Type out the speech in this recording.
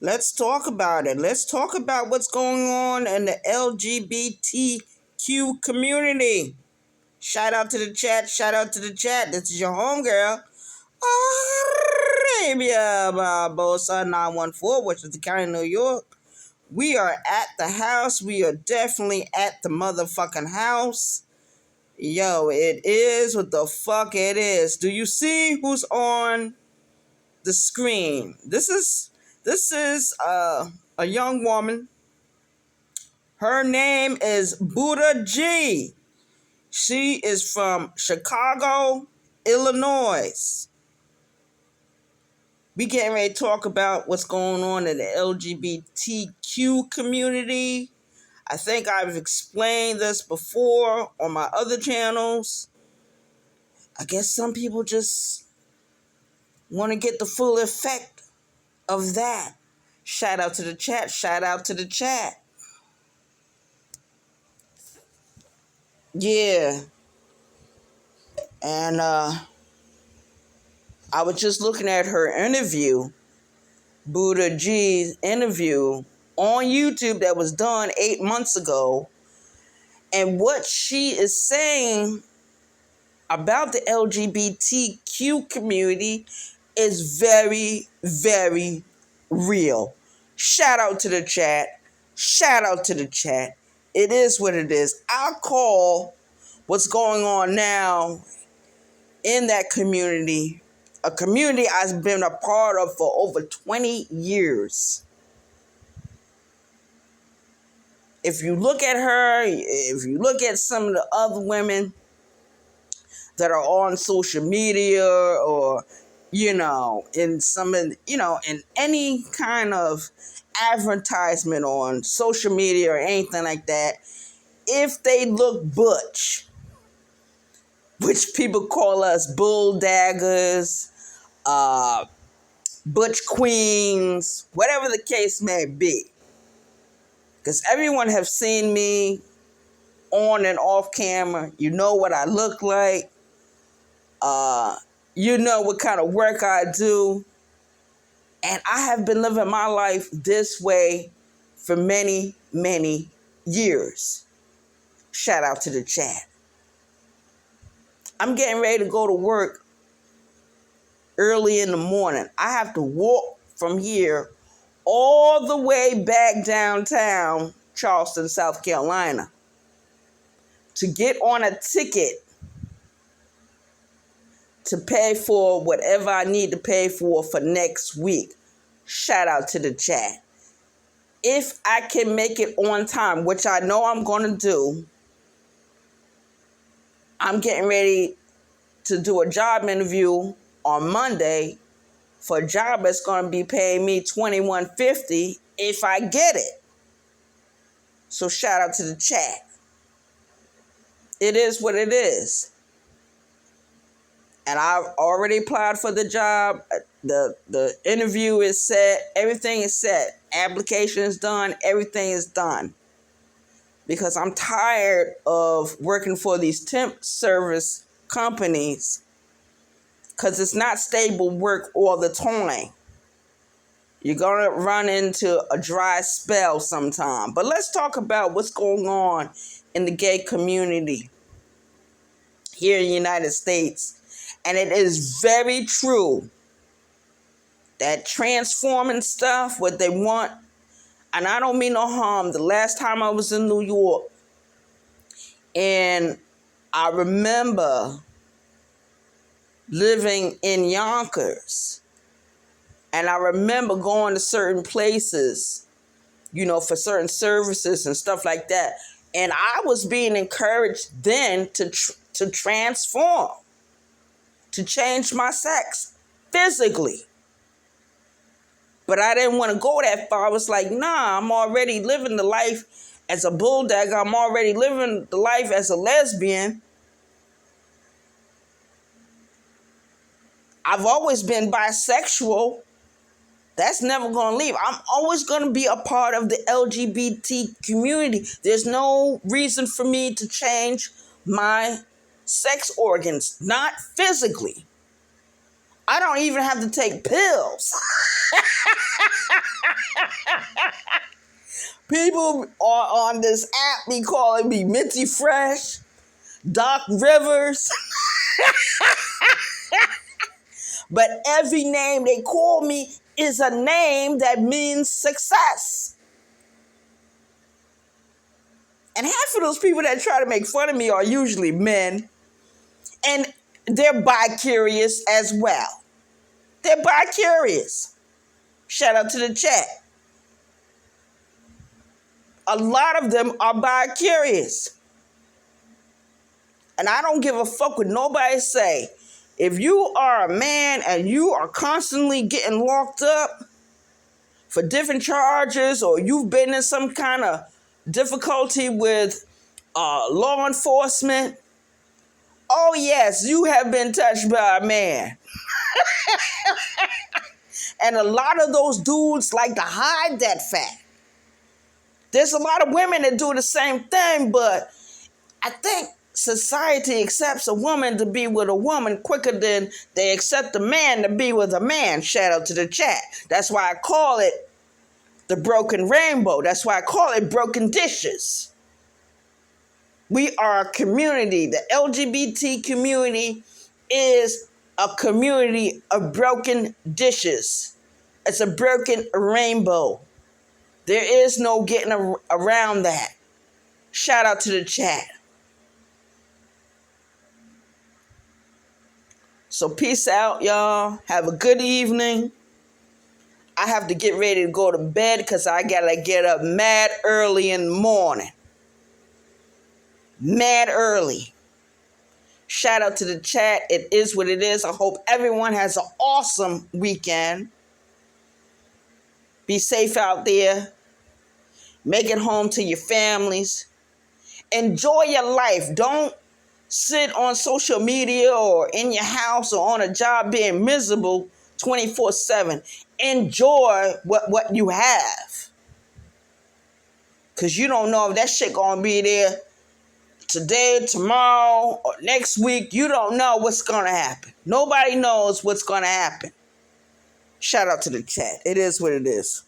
Let's talk about it. Let's talk about what's going on in the LGBTQ community. Shout out to the chat. Shout out to the chat. This is your homegirl, Arabia Barbosa 914, which is the county of New York. We are at the house. We are definitely at the motherfucking house. Yo, it is what the fuck it is. Do you see who's on the screen? This is a young woman. Her name is Buddha G. She is from Chicago, Illinois. We getting ready to talk about what's going on in the LGBTQ community. I think I've explained this before on my other channels. I guess some people just want to get the full effect of that. Shout out to the chat. Shout out to the chat. Yeah. And I was just looking at her interview, Buddha G's interview on YouTube that was done 8 months ago. And what she is saying about the LGBTQ community is very, very real. Shout out to the chat. Shout out to the chat. It is what it is. I'll call what's going on now in that community, a community I've been a part of for over 20 years. If you look at her, if you look at some of the other women that are on social media or, in some of, in any kind of advertisement on social media or anything like that, if they look butch, which people call us bull daggers, butch queens, whatever the case may be. Because everyone have seen me on and off camera. You know what I look like. You know what kind of work I do. And I have been living my life this way for many, many years. Shout out to the chat. I'm getting ready to go to work early in the morning. I have to walk from here all the way back downtown Charleston, South Carolina, to get on a ticket to pay for whatever I need to pay for next week. Shout out to the chat. If I can make it on time, which I know I'm going to do, I'm getting ready to do a job interview on Monday for a job that's going to be paying me $21.50 if I get it. So shout out to the chat. It is what it is. And I've already applied for the job. The interview is set. Everything is set. Application is done. Everything is done. Because I'm tired of working for these temp service companies, because it's not stable work all the time. You're going to run into a dry spell sometime. But let's talk about what's going on in the gay community here in the United States. And it is very true that transforming stuff, what they want, and I don't mean no harm. The last time I was in New York, and I remember living in Yonkers, and I remember going to certain places, for certain services and stuff like that. And I was being encouraged then to transform, to change my sex physically. But I didn't want to go that far. I was like, nah, I'm already living the life as a bulldog. I'm already living the life as a lesbian. I've always been bisexual. That's never going to leave. I'm always going to be a part of the LGBT community. There's no reason for me to change my sex organs, not physically. I don't even have to take pills. People on this app be calling me Minty Fresh, Doc Rivers. But every name they call me is a name that means success. And half of those people that try to make fun of me are usually men. And they're bi-curious as well. They're bi-curious. Shout out to the chat. A lot of them are bi-curious. And I don't give a fuck what nobody say. If you are a man and you are constantly getting locked up for different charges, or you've been in some kind of difficulty with law enforcement, oh yes, you have been touched by a man. And a lot of those dudes like to hide that fact. There's a lot of women that do the same thing, but I think society accepts a woman to be with a woman quicker than they accept a man to be with a man. Shout out to the chat. That's why I call it the broken rainbow. That's why I call it broken dishes. We are a community. The LGBT community is a community of broken dishes. It's a broken rainbow. There is no getting around that. Shout out to the chat. So peace out, y'all. Have a good evening. I have to get ready to go to bed because I got to get up mad early in the morning. Mad early. Shout out to the chat. It is what it is. I hope everyone has an awesome weekend. Be safe out there. Make it home to your families. Enjoy your life. Don't sit on social media or in your house or on a job being miserable 24/7. Enjoy what you have. Because you don't know if that shit going to be there today, tomorrow, or next week. You don't know what's going to happen. Nobody knows what's going to happen. Shout out to the chat. It is what it is.